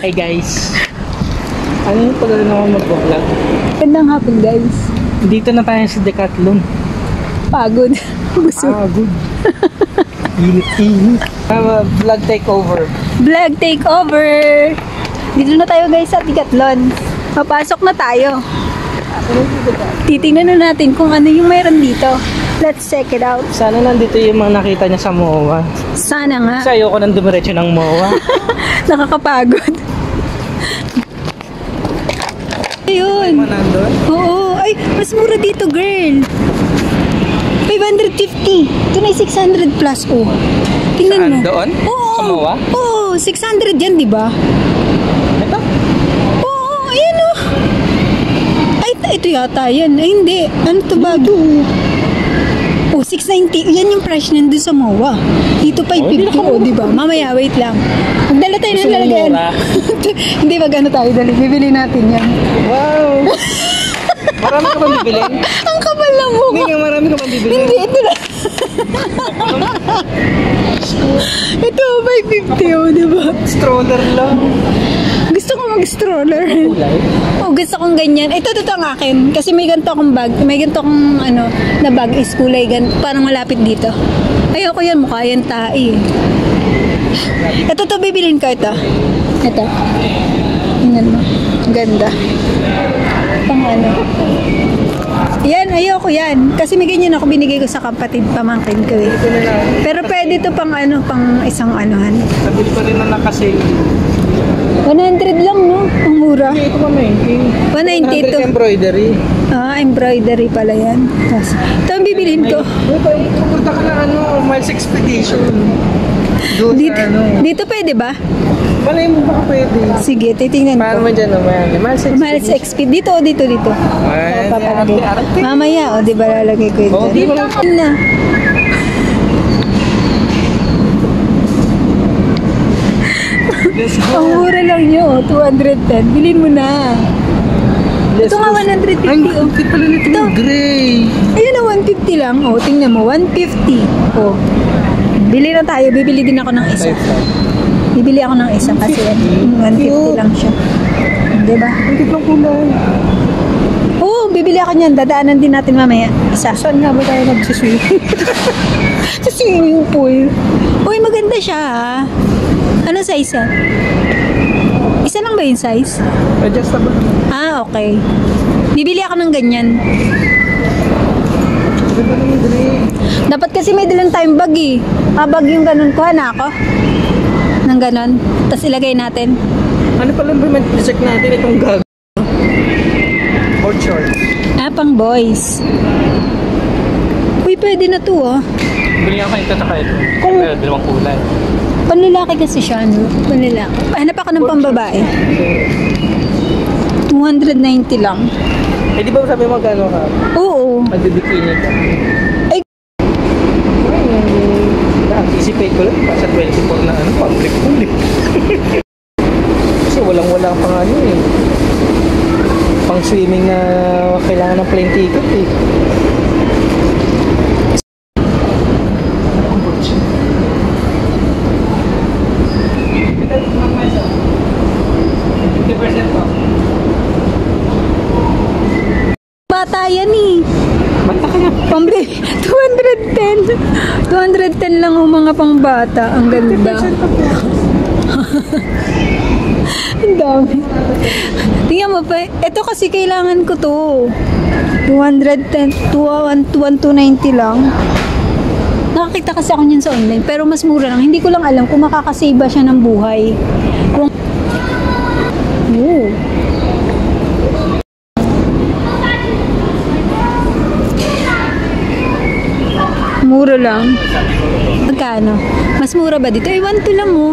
Hey guys, ano yung pala naman mag-vlog? Gandang hapon guys. Dito na tayo sa Decathlon. Pagod. Pagod. Init-init. Vlog takeover. Vlog takeover. Dito na tayo guys sa Decathlon. Papasok na tayo. Titingnan na natin kung ano yung mayroon dito. Let's check it out. Sana nandito yung mga nakita niya sa MOA. Sana nga. Kasi ayoko nang dumiretso ng MOA. Nakakapagod. Ayun. Oo. Ay, mas mura dito, girl. 550. Ito na 600 plus, oh. Tingnan mo. Saan doon? Oo. Sa MOA? Oo, 600 yan, di ba? Ito? Oo, ayan, oh. Ay, ito yata yan. Ay, hindi. Ano to ba? Oh, 690. Yan yung price nandun sa MOA. Dito 550, oh, di ba? Mamaya, wait lang. Magdala tayo ng lalagyan. Hindi, mag-ano tayo, dali. Bibili natin yan. Wow! Marami ka bang bibilin? Ang kapal lang mo. Hindi nga, marami ka bang bibilin? Hindi, ito na. Ito, 550, oh, di ba? Stroller lang. Gusto ko mag-stroller. Kulay? Oh, gusto kong ganyan. Ito ang akin. Kasi may ganito akong bag. May ganito akong, ano, na bag is kulay. Parang malapit dito. Ayoko yan. Mukha yan tae. Ito bibilin ko ito. Ito. Tingnan mo. Ganda. Pang ano. Yan, ayoko yan. Kasi may ganyan ako binigay ko sa kapatid pamangkin ko eh. Pero pwede ito pang ano, pang isang anuhan. Sabi pa rin na nakasale. 100 lang, no? Ang mura. Ito pa may 190 ito. embroidery. Ah, embroidery pala yan. Tapos, ito ang bibilin ko. Pupunta ka na ano, Miles Expedition. Doon Dito, sa ano. dito pwede ba? Malay mo baka pwede. Sige, titingnan Paano ko. mo dyan naman? Miles Exped. Dito. Ay, Papalagay. arte. Mamaya, di ba lalagay ko ito? Oh, di ba lang. Na. Ang mura lang nyo, 210. Bilhin mo na. Ito nga 150. Ay, Oh. cute pala nito yung gray. Ayun na, 150 lang. Oh, tingnan mo, 150. Oh. Bili na tayo. Bibili din ako ng isa. Bibili ako ng isa kasi 150 lang siya. Diba? Ang cute ng kulay. Oo, bibili ako niyan. Dadaanan din natin mamaya. Isa. Saan nga ba tayo nagsiswimming? Sa swimming pool. Uy, maganda siya ha. Ano size yan? Isa lang ba yung size? Adjustable. Ah, okay. Bibili ako ng ganyan. Ganda ng gray. Dapat kasi may dalang tayong bag eh. Ah, bag yung ganun. Kuha na ako. Nang ganun. Tapos ilagay natin. Ano pala ba check natin itong gag? Board shorts. Ah, pang boys. Uy, pwede na to ah. Bili ako ito saka ito. Kung- Pero dalawang kulay. Panlalaki kasi siya, no? Panlalaki. Hanap ako ng pambabae. 290 lang. Eh di ba sabi mo gano'n ka? Oo. Magbibikini ka. Ay. Na-anticipate ko lang sa 24 na ano, public. Kasi walang-wala pang ano eh. Pang swimming na kailangan ng plane ticket eh. Bata yan eh. Banta ka na. Pambi, 210. 210 lang ang mga pangbata. Ang ganda. Ang dami. Tingnan mo pa. Ito kasi kailangan ko to. 210. 290 lang. Nakakita kasi ako niyan sa online. Pero mas mura lang. Hindi ko lang alam kung makakasave ba siya ng buhay. Kung... Oh. Mura lang. Magkano? Mas mura ba dito? Ay, 1.2 lang mo.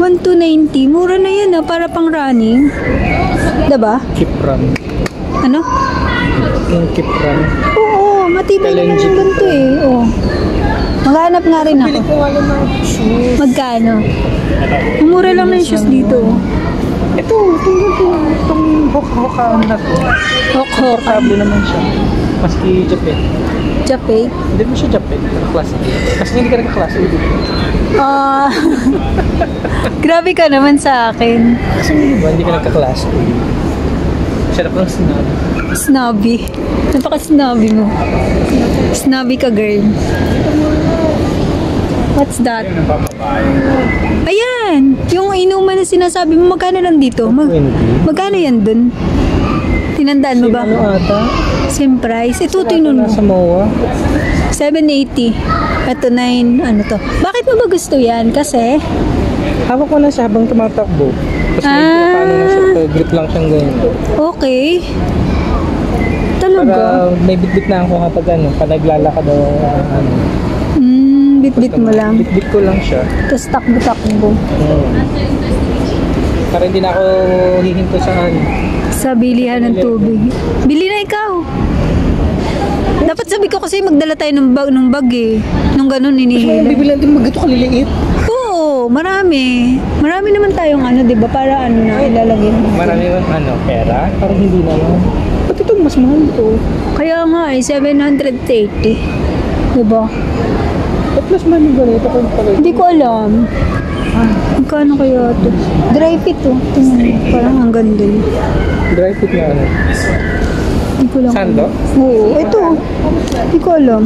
1.290. Mura na yan ah, para pang running. Diba? Keep run. Ano? Yung keep run. Oo, matibay naman yung ganito eh. Oo. Maghanap nga rin ako. Bili ko nga lang ng shoes. Magkano? Mura lang na yung shoes dito. Ito, itong hook-hook na to. Hok-hok. Komportable naman siya. Maski Japan. Japay? Hindi mo siya Japay. Klase. Kasi hindi ka nagkaklase. Ah, grabe ka naman sa akin. Kasi hindi ka nagkaklase. Sarap ng sinabi. Snobby. Napaka-snobby mo. Snobby ka, girl. What's that? Ayan! Yung inuman na sinasabi mo, magkano lang dito? 20. Magkano yan dun? Tinandaan mo ba? Ano ata? Same price. Ito, tingnan mo. Nasa MOA. 780. Ito, 9. Ano to? Bakit mo ba gusto yan? Kasi, Hawak ko na siya habang tumatakbo. Tapos paano na siya, grip lang siyang ganyan. okay. Talaga? Para may bitbit na ako kapag pag naglalakad o ano. Bit-bit mo lang. Bitbit ko lang siya. Tapos takbo-takbo. Para hindi na ako hihinto sa Sa bilihan ng tubig. Bili na ikaw. Dapat sabi ko kasi magdala tayo ng bag eh. Nung ganun Mas inihila. bibilan din maggato kaliliit. Oo, marami. Marami naman tayong di ba? Para na ilalagay mo. Marami man pera. Parang hindi naman. Ba't itong mas mahal ito? Kaya nga 730. Diba? Ba't mas mahal yung ganito kung pala? Hindi ko alam. Magkano kaya ito? Dry fit to. Parang ang ganda yun. Dry fit na Hindi ko lang. Sando? Oo, ito. Hindi ko alam.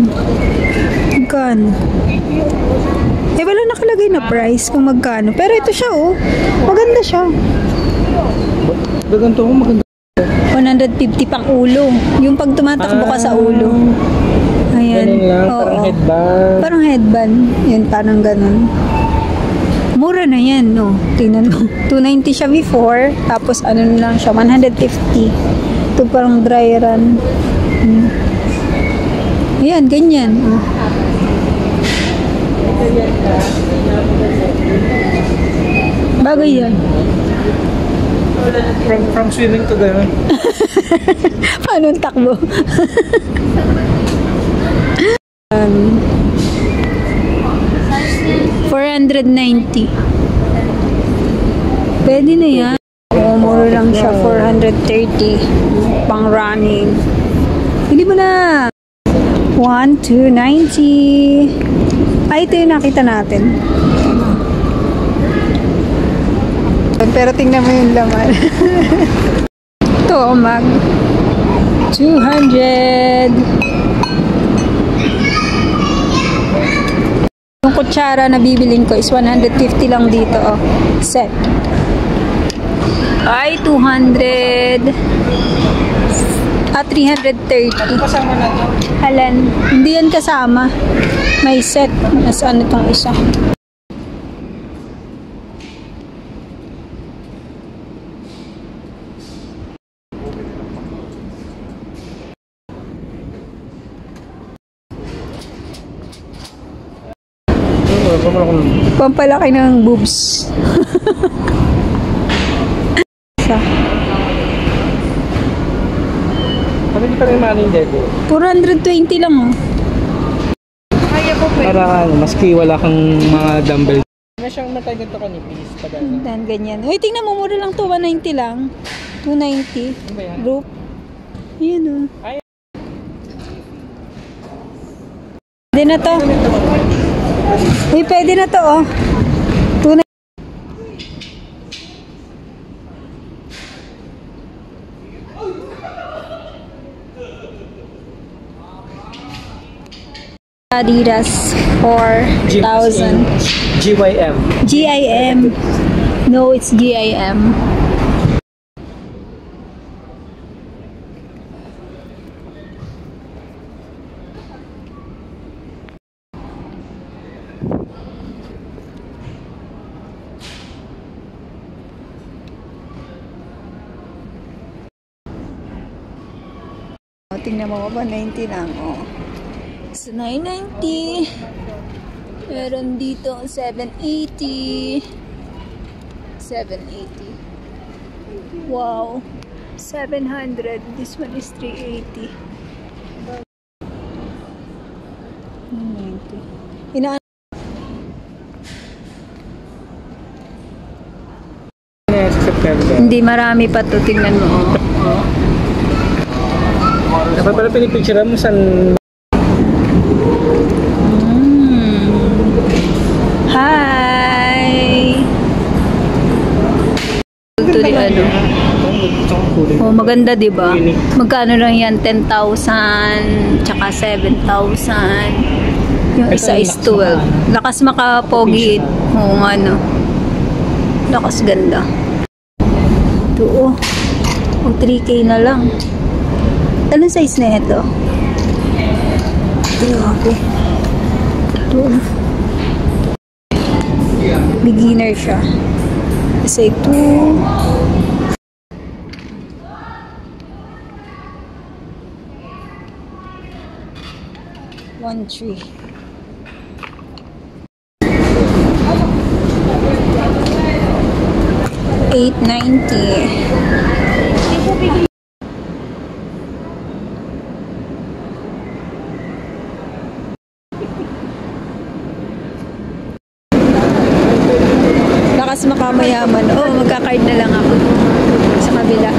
Magkano? Wala nakalagay na price kung magkano. Pero ito siya maganda siya. Ganito ako maganda. 150 pang ulo. Yung pag tumatakbo ka sa ulo. Ayan. Ganun lang, parang headband. Parang headband. Yan, parang ganun. Mura na yan, no? Tingnan mo. 290 siya before. Tapos ano na lang siya, 150. Ito parang dry run. Ayan, ganyan. Bagay yan. From swimming to gano'n. Paano ang takbo? 490. Pwede na yan. Mura lang siya, 430. Pang running. Hindi mo na. 1,290. Ay, ito yung nakita natin. Pero tingnan mo yung laman. Ito, mag 200. Yung kutsara na bibilin ko is 150 lang dito, set. Ay, 200. 330. Kasama na ito. Alan, hindi yan kasama. May set. Mas ano itong isa. Pampalaki ng boobs. Isa. Ano hindi pa rin maning dede? 420 lang, Kaya ko Para maski wala kang mga dumbbell. May siyang matay ganito kanipis. Dan, ganyan. Uy, tingnan mo, mura lang to. 190 lang. 290. Ano ba yan? Rope. Ayan, Ay. Pwede na to. Uy, pwede na to, 290. Adidas 4,000. GYM. GIM. No, it's GIM. Tingnan mo ba, 90 lang, So, 990. Meron dito, 780. 780. Wow. 700. This one is 380. 990. Inaan. Sa September. Hindi, marami pa to. Tingnan mo, Dapat pala pinipicture mo saan Ito din ano. Oh, maganda 'di ba? Magkano lang 'yan? 10,000 tsaka 7,000. Yung isa is 12. Lakas makapogi. Oo nga no. Lakas ganda. Ito oh. O 3K na lang. Anong size na ito? Grabe. Ito. Beginner siya. Kasi ito. 1.3. $890. Lakas makamayaman. Oh, magka-card na lang ako sa kabila.